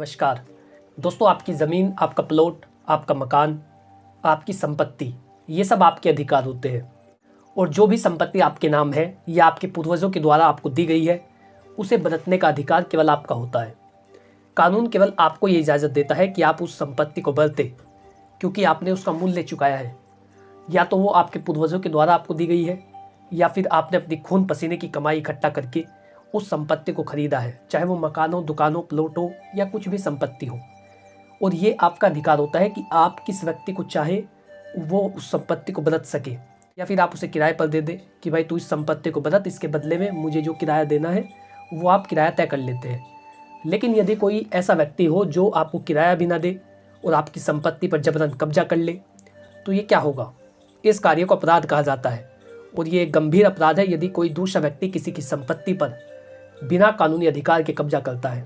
नमस्कार दोस्तों, आपकी ज़मीन, आपका प्लॉट, आपका मकान, आपकी संपत्ति, ये सब आपके अधिकार होते हैं। और जो भी संपत्ति आपके नाम है या आपके पूर्वजों के द्वारा आपको दी गई है, उसे बरतने का अधिकार केवल आपका होता है। कानून केवल आपको ये इजाज़त देता है कि आप उस संपत्ति को बरतें, क्योंकि आपने उसका मूल्य चुकाया है। या तो वो आपके पूर्वजों के द्वारा आपको दी गई है, या फिर आपने अपनी खून पसीने की कमाई इकट्ठा करके उस संपत्ति को खरीदा है, चाहे वो मकान हो, दुकान हो, प्लॉट हो या कुछ भी संपत्ति हो। और ये आपका अधिकार होता है कि आप किस व्यक्ति को चाहे वो उस संपत्ति को बरत सके, या फिर आप उसे किराए पर दे दें कि भाई तू इस संपत्ति को बरत, इसके बदले में मुझे जो किराया देना है वो आप किराया तय कर लेते हैं। लेकिन यदि कोई ऐसा व्यक्ति हो जो आपको किराया भी ना दे और आपकी संपत्ति पर जबरन कब्जा कर ले, तो ये क्या होगा? इस कार्य को अपराध कहा जाता है। और ये एक गंभीर अपराध है यदि कोई दूसरा व्यक्ति किसी की संपत्ति पर बिना कानूनी अधिकार के कब्जा करता है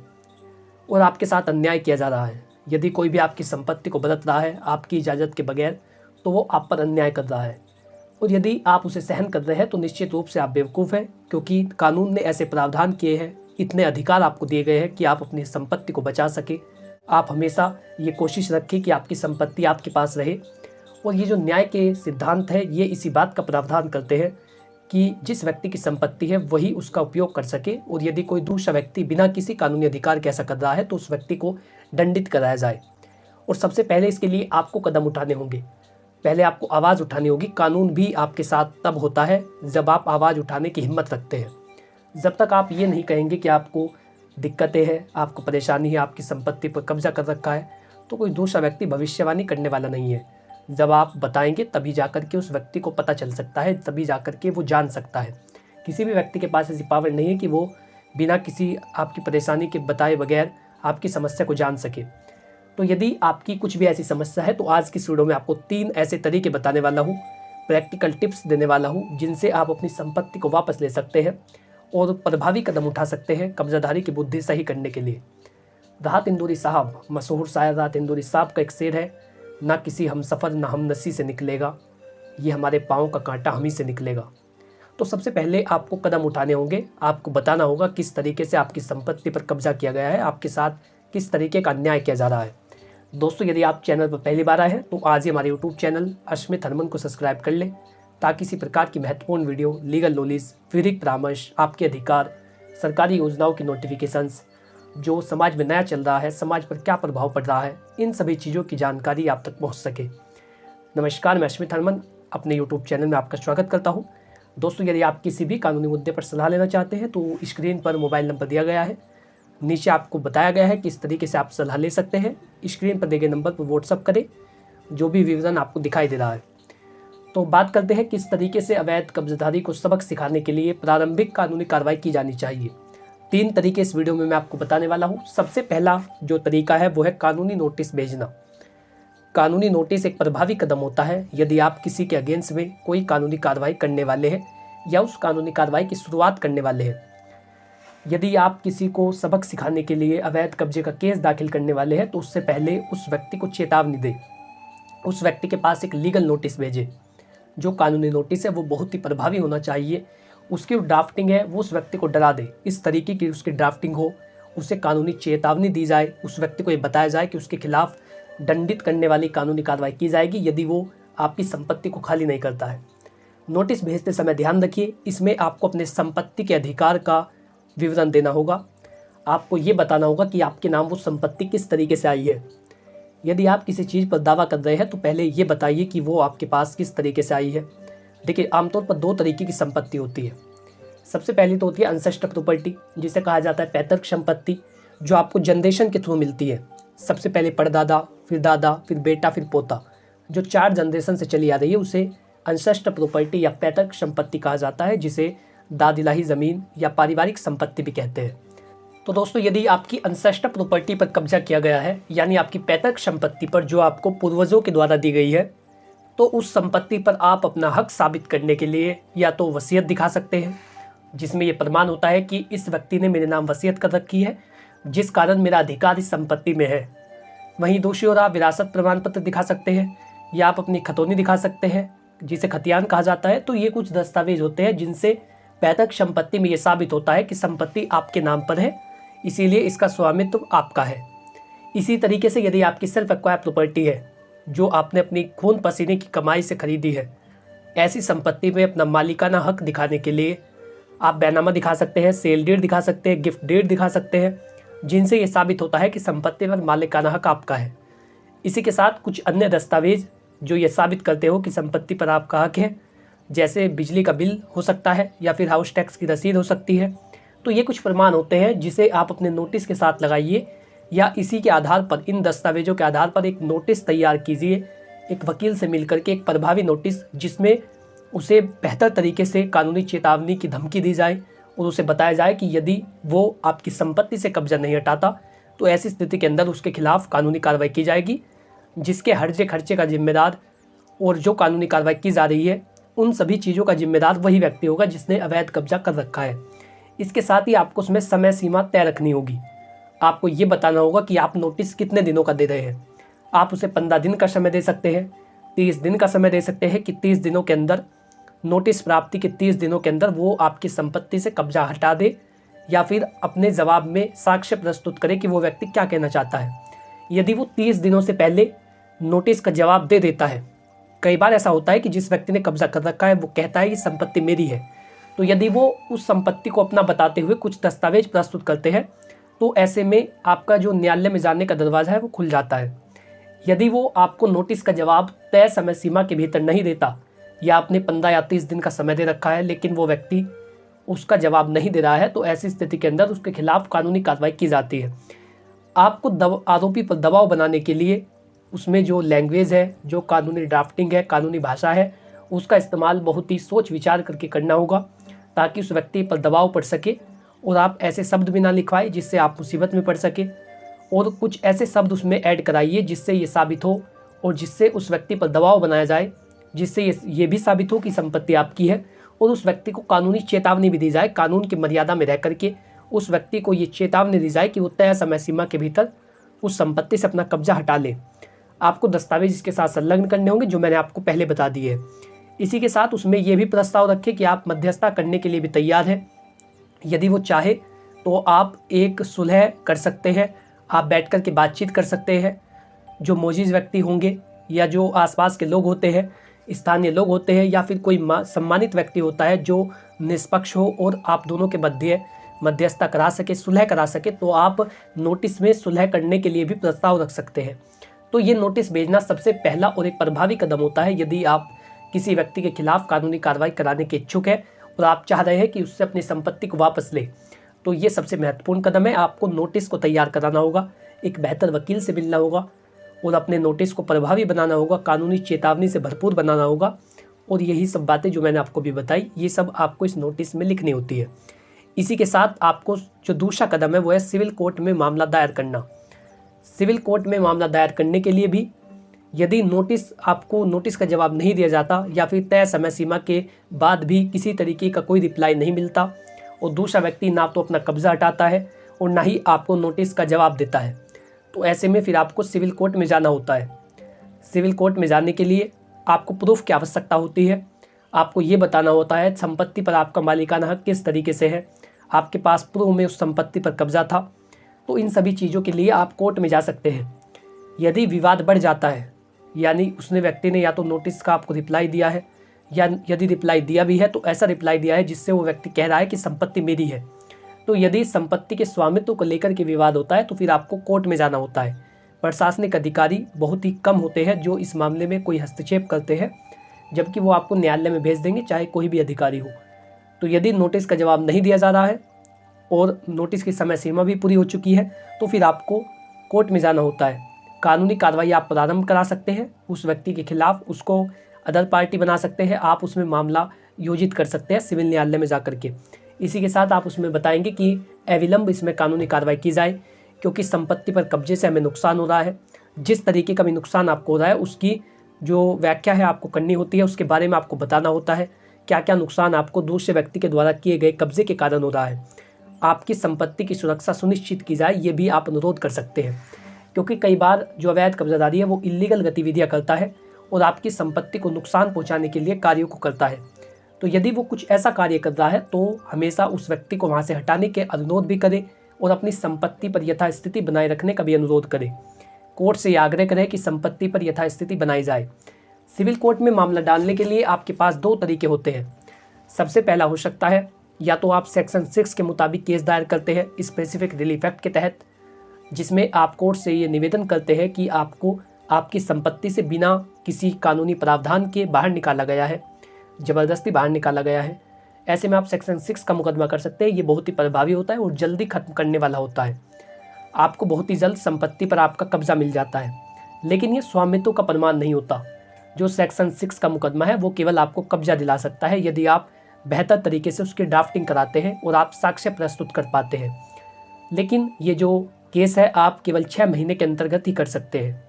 और आपके साथ अन्याय किया जा रहा है। यदि कोई भी आपकी संपत्ति को बरत रहा है आपकी इजाज़त के बगैर, तो वो आप पर अन्याय कर रहा है। और यदि आप उसे सहन कर रहे हैं तो निश्चित रूप से आप बेवकूफ़ हैं, क्योंकि कानून ने ऐसे प्रावधान किए हैं, इतने अधिकार आपको दिए गए हैं कि आप अपनी संपत्ति को बचा सके। आप हमेशा ये कोशिश रखें कि आपकी संपत्ति आपके पास रहे। और ये जो न्याय के सिद्धांत है, ये इसी बात का प्रावधान करते हैं कि जिस व्यक्ति की संपत्ति है वही उसका उपयोग कर सके। और यदि कोई दूसरा व्यक्ति बिना किसी कानूनी अधिकार के ऐसा कर रहा है तो उस व्यक्ति को दंडित कराया जाए। और सबसे पहले इसके लिए आपको कदम उठाने होंगे। पहले आपको आवाज़ उठानी होगी। कानून भी आपके साथ तब होता है जब आप आवाज़ उठाने की हिम्मत रखते हैं। जब तक आप ये नहीं कहेंगे कि आपको दिक्कतें हैं, आपको परेशानी है, आपकी संपत्ति पर कब्जा कर रखा है, तो कोई दूसरा व्यक्ति भविष्यवाणी करने वाला नहीं है। जब आप बताएंगे तभी जाकर के उस व्यक्ति को पता चल सकता है, तभी जाकर के वो जान सकता है। किसी भी व्यक्ति के पास ऐसी पावर नहीं है कि वो बिना किसी आपकी परेशानी के बताए बगैर आपकी समस्या को जान सके। तो यदि आपकी कुछ भी ऐसी समस्या है तो आज की इस वीडियो में आपको 3 ऐसे तरीके बताने वाला हूँ, प्रैक्टिकल टिप्स देने वाला हूँ, जिनसे आप अपनी संपत्ति को वापस ले सकते हैं और प्रभावी कदम उठा सकते हैं कब्जाधारी की बुद्धि सही करने के लिए। राहत इंदौरी साहब, मशहूर शायर राहत इंदौरी साहब का एक शेर है, ना किसी हमसफ़र ना हमनसी से निकलेगा, ये हमारे पाँव का कांटा हम ही से निकलेगा। तो सबसे पहले आपको कदम उठाने होंगे। आपको बताना होगा किस तरीके से आपकी संपत्ति पर कब्जा किया गया है, आपके साथ किस तरीके का अन्याय किया जा रहा है। दोस्तों, यदि आप चैनल पर पहली बार आए हैं तो आज ही हमारे यूट्यूब चैनल अश्मित हरमन को सब्सक्राइब कर लें, ताकि इसी प्रकार की महत्वपूर्ण वीडियो, लीगल नॉलेज, विधिक परामर्श, आपके अधिकार, सरकारी योजनाओं की नोटिफिकेशंस, जो समाज में नया चल रहा है, समाज पर क्या प्रभाव पड़ रहा है, इन सभी चीज़ों की जानकारी आप तक पहुंच सके। नमस्कार, मैं अश्मित हरमन अपने यूट्यूब चैनल में आपका स्वागत करता हूं। दोस्तों, यदि आप किसी भी कानूनी मुद्दे पर सलाह लेना चाहते हैं तो स्क्रीन पर मोबाइल नंबर दिया गया है, नीचे आपको बताया गया है किस तरीके से आप सलाह ले सकते हैं। स्क्रीन पर दिए गए नंबर पर व्हाट्सअप करें जो भी विवरण आपको दिखाई दे रहा है। तो बात करते हैं किस तरीके से अवैध कब्जाधारी को सबक सिखाने के लिए प्रारंभिक कानूनी कार्रवाई की जानी चाहिए। 3 तरीके इस वीडियो में मैं आपको बताने वाला हूँ। सबसे पहला जो तरीका है वो है कानूनी नोटिस भेजना। कानूनी नोटिस एक प्रभावी कदम होता है यदि आप किसी के अगेंस्ट में कोई कानूनी कार्रवाई करने वाले हैं या उस कानूनी कार्रवाई की शुरुआत करने वाले हैं। यदि आप किसी को सबक सिखाने के लिए अवैध कब्जे का केस दाखिल करने वाले हैं तो उससे पहले उस व्यक्ति को चेतावनी दें, उस व्यक्ति के पास एक लीगल नोटिस भेजें। जो कानूनी नोटिस है वो बहुत ही प्रभावी होना चाहिए। उसकी ड्राफ्टिंग है वो उस व्यक्ति को डरा दे, इस तरीके की उसकी ड्राफ्टिंग हो, उसे कानूनी चेतावनी दी जाए, उस व्यक्ति को ये बताया जाए कि उसके खिलाफ दंडित करने वाली कानूनी कार्रवाई की जाएगी यदि वो आपकी संपत्ति को खाली नहीं करता है। नोटिस भेजते समय ध्यान रखिए, इसमें आपको अपने संपत्ति के अधिकार का विवरण देना होगा। आपको ये बताना होगा कि आपके नाम वो संपत्ति किस तरीके से आई है। यदि आप किसी चीज़ पर दावा कर रहे हैं तो पहले ये बताइए कि वो आपके पास किस तरीके से आई है। देखिए, आमतौर पर 2 तरीके की संपत्ति होती है। सबसे पहली तो होती है अनसेस्टर प्रॉपर्टी, जिसे कहा जाता है पैतृक संपत्ति, जो आपको जनरेशन के थ्रू मिलती है। सबसे पहले परदादा, फिर दादा, फिर बेटा, फिर पोता, जो 4 जनरेशन से चली आ रही है उसे अनसेस्टर प्रॉपर्टी या पैतृक संपत्ति कहा जाता है, जिसे दादिलाही ज़मीन या पारिवारिक संपत्ति भी कहते हैं। तो दोस्तों, यदि आपकी अनसेस्टर प्रॉपर्टी पर कब्जा किया गया है, यानी आपकी पैतृक संपत्ति पर जो आपको पूर्वजों के द्वारा दी गई है, तो उस संपत्ति पर आप अपना हक साबित करने के लिए या तो वसीयत दिखा सकते हैं, जिसमें यह प्रमाण होता है कि इस व्यक्ति ने मेरे नाम वसीयत कर रखी है, जिस कारण मेरा अधिकार इस संपत्ति में है। वहीं दूसरी ओर आप विरासत प्रमाण पत्र दिखा सकते हैं, या आप अपनी खतौनी दिखा सकते हैं, जिसे खतियान कहा जाता है। तो ये कुछ दस्तावेज होते हैं जिनसे पैतृक संपत्ति में ये साबित होता है कि संपत्ति आपके नाम पर है, इसीलिए इसका स्वामित्व आपका है। इसी तरीके से यदि आपकी सेल्फ एक्वायर्ड प्रॉपर्टी है जो आपने अपनी खून पसीने की कमाई से खरीदी है, ऐसी संपत्ति में अपना मालिकाना हक दिखाने के लिए आप बैनामा दिखा सकते हैं, सेल डीड दिखा सकते हैं, गिफ्ट डीड दिखा सकते हैं, जिनसे ये साबित होता है कि संपत्ति पर मालिकाना हक आपका है। इसी के साथ कुछ अन्य दस्तावेज जो ये साबित करते हो कि संपत्ति पर आपका हक है, जैसे बिजली का बिल हो सकता है या फिर हाउस टैक्स की रसीद हो सकती है। तो ये कुछ प्रमाण होते हैं जिसे आप अपने नोटिस के साथ लगाइए, या इसी के आधार पर, इन दस्तावेजों के आधार पर एक नोटिस तैयार कीजिए एक वकील से मिलकर के, एक प्रभावी नोटिस जिसमें उसे बेहतर तरीके से कानूनी चेतावनी की धमकी दी जाए और उसे बताया जाए कि यदि वो आपकी संपत्ति से कब्जा नहीं हटाता तो ऐसी स्थिति के अंदर उसके खिलाफ कानूनी कार्रवाई की जाएगी, जिसके हर्जे खर्चे का जिम्मेदार और जो कानूनी कार्रवाई की जा रही है उन सभी चीज़ों का जिम्मेदार वही व्यक्ति होगा जिसने अवैध कब्जा कर रखा है। इसके साथ ही आपको उसमें समय सीमा तय रखनी होगी। आपको ये बताना होगा कि आप नोटिस कितने दिनों का दे रहे हैं। आप उसे 15 दिन का समय दे सकते हैं, 30 दिन का समय दे सकते हैं कि 30 दिनों के अंदर, नोटिस प्राप्ति के 30 दिनों के अंदर वो आपकी संपत्ति से कब्जा हटा दे, या फिर अपने जवाब में साक्ष्य प्रस्तुत करे कि वो व्यक्ति क्या कहना चाहता है। यदि वो 30 दिनों से पहले नोटिस का जवाब दे देता है, कई बार ऐसा होता है कि जिस व्यक्ति ने कब्जा कर रखा है वो कहता है कि संपत्ति मेरी है, तो यदि वो उस संपत्ति को अपना बताते हुए कुछ दस्तावेज प्रस्तुत करते हैं तो ऐसे में आपका जो न्यायालय में जाने का दरवाज़ा है वो खुल जाता है। यदि वो आपको नोटिस का जवाब तय समय सीमा के भीतर नहीं देता, या आपने 15 या 30 दिन का समय दे रखा है लेकिन वो व्यक्ति उसका जवाब नहीं दे रहा है, तो ऐसी स्थिति के अंदर उसके खिलाफ कानूनी कार्रवाई की जाती है। आपको आरोपी पर दबाव बनाने के लिए उसमें जो लैंग्वेज है, जो कानूनी ड्राफ्टिंग है, कानूनी भाषा है, उसका इस्तेमाल बहुत ही सोच विचार करके करना होगा ताकि उस व्यक्ति पर दबाव पड़ सके और आप ऐसे शब्द भी ना लिखवाएं जिससे आप मुसीबत में पड़ सके, और कुछ ऐसे शब्द उसमें ऐड कराइए जिससे ये साबित हो और जिससे उस व्यक्ति पर दबाव बनाया जाए, जिससे ये भी साबित हो कि संपत्ति आपकी है, और उस व्यक्ति को कानूनी चेतावनी भी दी जाए, कानून की मर्यादा में रह करके उस व्यक्ति को ये चेतावनी दी जाए कि वो तय समय सीमा के भीतर उस संपत्ति से अपना कब्जा हटा ले। आपको दस्तावेज इसके साथ संलग्न करने होंगे जो मैंने आपको पहले बता दिए। इसी के साथ उसमें यह भी प्रस्ताव रखें कि आप मध्यस्थता करने के लिए भी तैयार हैं। यदि वो चाहे तो आप एक सुलह कर सकते हैं, आप बैठ कर के बातचीत कर सकते हैं। जो मोजिज़ व्यक्ति होंगे या जो आसपास के लोग होते हैं, स्थानीय लोग होते हैं, या फिर कोई सम्मानित व्यक्ति होता है जो निष्पक्ष हो और आप दोनों के मध्य मध्यस्थता करा सके, सुलह करा सके, तो आप नोटिस में सुलह करने के लिए भी प्रस्ताव रख सकते हैं। तो ये नोटिस भेजना सबसे पहला और एक प्रभावी कदम होता है यदि आप किसी व्यक्ति के खिलाफ कानूनी कार्रवाई कराने के इच्छुक है और आप चाह रहे हैं कि उससे अपनी संपत्ति को वापस ले। तो ये सबसे महत्वपूर्ण कदम है। आपको नोटिस को तैयार कराना होगा, एक बेहतर वकील से मिलना होगा और अपने नोटिस को प्रभावी बनाना होगा, कानूनी चेतावनी से भरपूर बनाना होगा। और यही सब बातें जो मैंने आपको भी बताई, ये सब आपको इस नोटिस में लिखनी होती है। इसी के साथ आपको जो दूसरा कदम है वो है सिविल कोर्ट में मामला दायर करना। सिविल कोर्ट में मामला दायर करने के लिए भी यदि आपको नोटिस का जवाब नहीं दिया जाता या फिर तय समय सीमा के बाद भी किसी तरीके का कोई रिप्लाई नहीं मिलता और दूसरा व्यक्ति ना तो अपना कब्जा हटाता है और ना ही आपको नोटिस का जवाब देता है, तो ऐसे में फिर आपको सिविल कोर्ट में जाना होता है। सिविल कोर्ट में जाने के लिए आपको प्रूफ की आवश्यकता होती है। आपको ये बताना होता है संपत्ति पर आपका मालिकाना हक किस तरीके से है, आपके पास पूर्व में उस संपत्ति पर कब्जा था। तो इन सभी चीज़ों के लिए आप कोर्ट में जा सकते हैं। यदि विवाद बढ़ जाता है, यानी उसने व्यक्ति ने या तो नोटिस का आपको रिप्लाई दिया है, या यदि रिप्लाई दिया भी है तो ऐसा रिप्लाई दिया है जिससे वो व्यक्ति कह रहा है कि संपत्ति मेरी है, तो यदि संपत्ति के स्वामित्व को लेकर के विवाद होता है तो फिर आपको कोर्ट में जाना होता है। प्रशासनिक अधिकारी बहुत ही कम होते हैं जो इस मामले में कोई हस्तक्षेप करते हैं, जबकि वो आपको न्यायालय में भेज देंगे चाहे कोई भी अधिकारी हो। तो यदि नोटिस का जवाब नहीं दिया जा रहा है और नोटिस की समय सीमा भी पूरी हो चुकी है तो फिर आपको कोर्ट में जाना होता है। कानूनी कार्रवाई आप प्रारंभ करा सकते हैं उस व्यक्ति के खिलाफ, उसको अदर पार्टी बना सकते हैं, आप उसमें मामला योजित कर सकते हैं सिविल न्यायालय में जाकर के। इसी के साथ आप उसमें बताएंगे कि अविलंब इसमें कानूनी कार्रवाई की जाए, क्योंकि संपत्ति पर कब्जे से हमें नुकसान हो रहा है। जिस तरीके का भी नुकसान आपको हो रहा है उसकी जो व्याख्या है आपको करनी होती है, उसके बारे में आपको बताना होता है क्या क्या नुकसान आपको दूसरे व्यक्ति के द्वारा किए गए कब्जे के कारण हो रहा है। आपकी संपत्ति की सुरक्षा सुनिश्चित की जाए, ये भी आप अनुरोध कर सकते हैं, क्योंकि कई बार जो अवैध कब्जादारी है वो इलीगल गतिविधियां करता है और आपकी संपत्ति को नुकसान पहुंचाने के लिए कार्यों को करता है। तो यदि वो कुछ ऐसा कार्य कर रहा है तो हमेशा उस व्यक्ति को वहां से हटाने के अनुरोध भी करें और अपनी संपत्ति पर यथास्थिति बनाए रखने का भी अनुरोध करें। कोर्ट से आग्रह करें कि संपत्ति पर यथास्थिति बनाई जाए। सिविल कोर्ट में मामला डालने के लिए आपके पास 2 तरीके होते हैं। सबसे पहला हो सकता है या तो आप सेक्शन 6 के मुताबिक केस दायर करते हैं स्पेसिफिक रिलीफ एक्ट के तहत, जिसमें आप कोर्ट से ये निवेदन करते हैं कि आपको आपकी संपत्ति से बिना किसी कानूनी प्रावधान के बाहर निकाला गया है, ज़बरदस्ती बाहर निकाला गया है। ऐसे में आप सेक्शन 6 का मुकदमा कर सकते हैं। ये बहुत ही प्रभावी होता है और जल्दी खत्म करने वाला होता है। आपको बहुत ही जल्द संपत्ति पर आपका कब्जा मिल जाता है, लेकिन ये स्वामित्व का प्रमाण नहीं होता। जो सेक्शन 6 का मुकदमा है वो केवल आपको कब्जा दिला सकता है यदि आप बेहतर तरीके से उसकी ड्राफ्टिंग कराते हैं और आप साक्ष्य प्रस्तुत कर पाते हैं। लेकिन ये जो केस है आप केवल 6 महीने के अंतर्गत ही कर सकते हैं।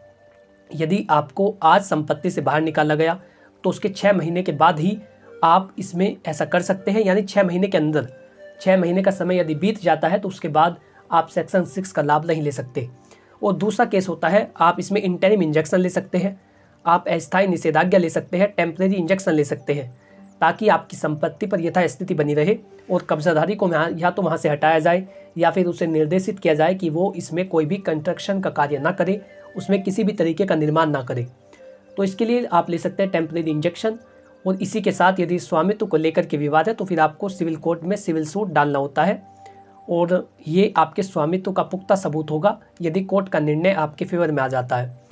यदि आपको आज संपत्ति से बाहर निकाला गया तो उसके 6 महीने के बाद ही आप इसमें ऐसा कर सकते हैं, यानी 6 महीने के अंदर। 6 महीने का समय यदि बीत जाता है तो उसके बाद आप सेक्शन 6 का लाभ नहीं ले सकते। और दूसरा केस होता है आप इसमें इंटरिम इंजेक्शन ले सकते हैं, आप अस्थायी निषेधाज्ञा ले सकते हैं, टेम्परेरी इंजेक्शन ले सकते हैं, ताकि आपकी संपत्ति पर यथास्थिति बनी रहे और कब्जाधारी को या तो वहाँ से हटाया जाए या फिर उसे निर्देशित किया जाए कि वो इसमें कोई भी कंस्ट्रक्शन का कार्य ना करे, उसमें किसी भी तरीके का निर्माण ना करे। तो इसके लिए आप ले सकते हैं टेम्परेरी इंजेक्शन। और इसी के साथ यदि स्वामित्व को लेकर के विवाद है तो फिर आपको सिविल कोर्ट में सिविल सूट डालना होता है और ये आपके स्वामित्व का पुख्ता सबूत होगा यदि कोर्ट का निर्णय आपके फेवर में आ जाता है।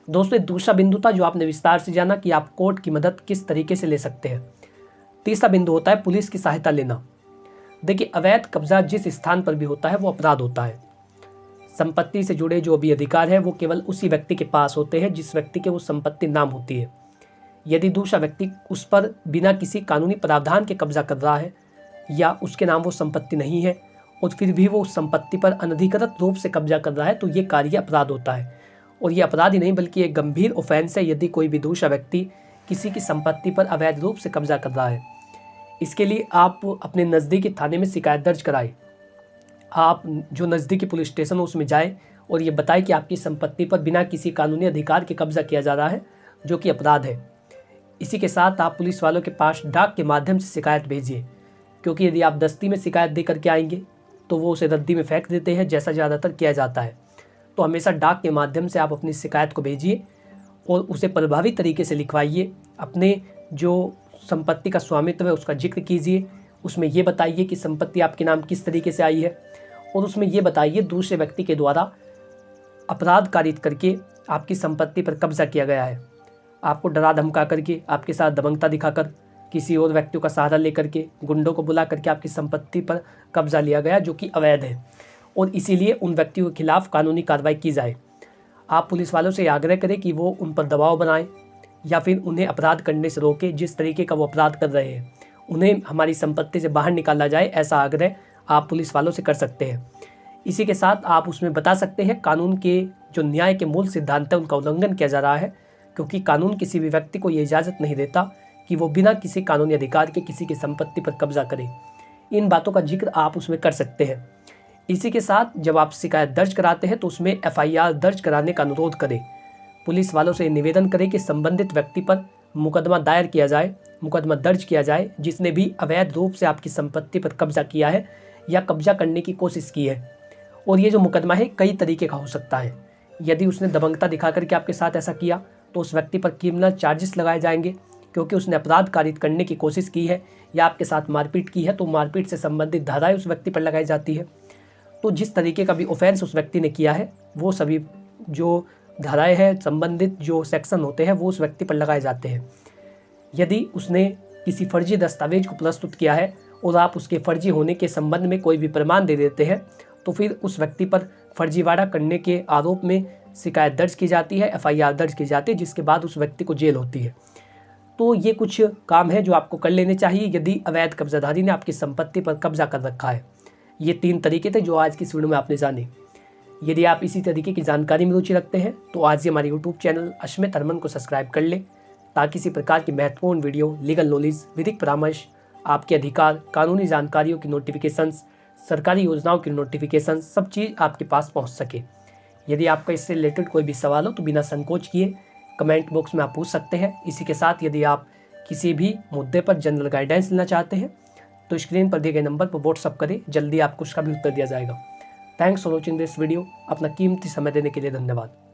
दोस्तों, दूसरा बिंदु था जो आपने विस्तार से जाना कि आप कोर्ट की मदद किस तरीके से ले सकते हैं। तीसरा बिंदु होता है पुलिस की सहायता लेना। देखिए, अवैध कब्जा जिस स्थान पर भी होता है वो अपराध होता है। संपत्ति से जुड़े जो भी अधिकार है वो केवल उसी व्यक्ति के पास होते हैं जिस व्यक्ति के वो संपत्ति नाम होती है। यदि दूसरा व्यक्ति उस पर बिना किसी कानूनी प्रावधान के कब्जा कर रहा है या उसके नाम वो संपत्ति नहीं है और फिर भी वो उस संपत्ति पर अनधिकृत रूप से कब्जा कर रहा है तो ये कार्य अपराध होता है। और ये अपराध ही नहीं बल्कि एक गंभीर ऑफेंस है यदि कोई भी दूसरा व्यक्ति किसी की संपत्ति पर अवैध रूप से कब्जा कर रहा है। इसके लिए आप अपने नज़दीकी थाने में शिकायत दर्ज कराएं। आप जो नज़दीकी पुलिस स्टेशन हो उसमें जाएं और ये बताएं कि आपकी संपत्ति पर बिना किसी कानूनी अधिकार के कब्जा किया जा रहा है, जो कि अपराध है। इसी के साथ आप पुलिस वालों के पास डाक के माध्यम से शिकायत भेजिए, क्योंकि यदि आप दस्ती में शिकायत दे करके आएंगे तो वो उसे रद्दी में फेंक देते हैं, जैसा ज़्यादातर किया जाता है। तो हमेशा डाक के माध्यम से आप अपनी शिकायत को भेजिए और उसे प्रभावी तरीके से लिखवाइए। अपने जो संपत्ति का स्वामित्व है उसका जिक्र कीजिए, उसमें ये बताइए कि संपत्ति आपके नाम किस तरीके से आई है और उसमें ये बताइए दूसरे व्यक्ति के द्वारा अपराध कारित करके आपकी संपत्ति पर कब्जा किया गया है। आपको डरा धमका करके, आपके साथ दबंगता दिखाकर, किसी और व्यक्तियों का सहारा लेकर के, गुंडों को बुला करके आपकी संपत्ति पर कब्जा लिया गया, जो कि अवैध है और इसीलिए उन व्यक्तियों के खिलाफ कानूनी कार्रवाई की जाए। आप पुलिस वालों से आग्रह करें कि वो उन पर दबाव बनाएं या फिर उन्हें अपराध करने से रोके। जिस तरीके का वो अपराध कर रहे हैं उन्हें हमारी संपत्ति से बाहर निकाला जाए, ऐसा आग्रह आप पुलिस वालों से कर सकते हैं। इसी के साथ आप उसमें बता सकते हैं कानून के जो न्याय के मूल सिद्धांत है उनका उल्लंघन किया जा रहा है, क्योंकि कानून किसी भी व्यक्ति को ये इजाज़त नहीं देता कि वो बिना किसी कानूनी अधिकार के किसी की संपत्ति पर कब्जा करे। इन बातों का जिक्र आप उसमें कर सकते हैं। इसी के साथ जब आप शिकायत दर्ज कराते हैं तो उसमें FIR दर्ज कराने का अनुरोध करें। पुलिस वालों से निवेदन करें कि संबंधित व्यक्ति पर मुकदमा दायर किया जाए, मुकदमा दर्ज किया जाए जिसने भी अवैध रूप से आपकी संपत्ति पर कब्जा किया है या कब्जा करने की कोशिश की है। और ये जो मुकदमा है कई तरीके का हो सकता है। यदि उसने दबंगता दिखा करके आपके साथ ऐसा किया तो उस व्यक्ति पर क्रिमिनल चार्जेस लगाए जाएंगे, क्योंकि उसने अपराध कारित करने की कोशिश की है या आपके साथ मारपीट की है तो मारपीट से संबंधित धाराएं उस व्यक्ति पर लगाई जाती है। तो जिस तरीके का भी ऑफेंस उस व्यक्ति ने किया है वो सभी जो धाराएं हैं, संबंधित जो सेक्शन होते हैं वो उस व्यक्ति पर लगाए जाते हैं। यदि उसने किसी फर्जी दस्तावेज को प्रस्तुत किया है और आप उसके फर्जी होने के संबंध में कोई भी प्रमाण दे देते हैं तो फिर उस व्यक्ति पर फर्जीवाड़ा करने के आरोप में शिकायत दर्ज की जाती है, FIR दर्ज की जाती है, जिसके बाद उस व्यक्ति को जेल होती है। तो ये कुछ काम है जो आपको कर लेने चाहिए यदि अवैध कब्जाधारी ने आपकी संपत्ति पर कब्जा कर रखा है। ये 3 तरीके थे जो आज की इस वीडियो में आपने जाने। यदि आप इसी तरीके की जानकारी में रुचि रखते हैं तो आज ही हमारे YouTube चैनल अश्मित हरमन को सब्सक्राइब कर लें, ताकि इसी प्रकार की महत्वपूर्ण वीडियो, लीगल नॉलेज, विधिक परामर्श, आपके अधिकार, कानूनी जानकारियों की नोटिफिकेशंस, सरकारी योजनाओं की नोटिफिकेशन, सब चीज़ आपके पास पहुंच सके। यदि आपका इससे रिलेटेड कोई भी सवाल हो तो बिना संकोच किए कमेंट बॉक्स में आप पूछ सकते हैं। इसी के साथ यदि आप किसी भी मुद्दे पर जनरल गाइडेंस लेना चाहते हैं तो स्क्रीन पर दिए गए नंबर पर व्हाट्सअप करें, जल्दी आपको उसका भी उत्तर दिया जाएगा। Thanks for watching this video. अपना कीमती समय देने के लिए धन्यवाद।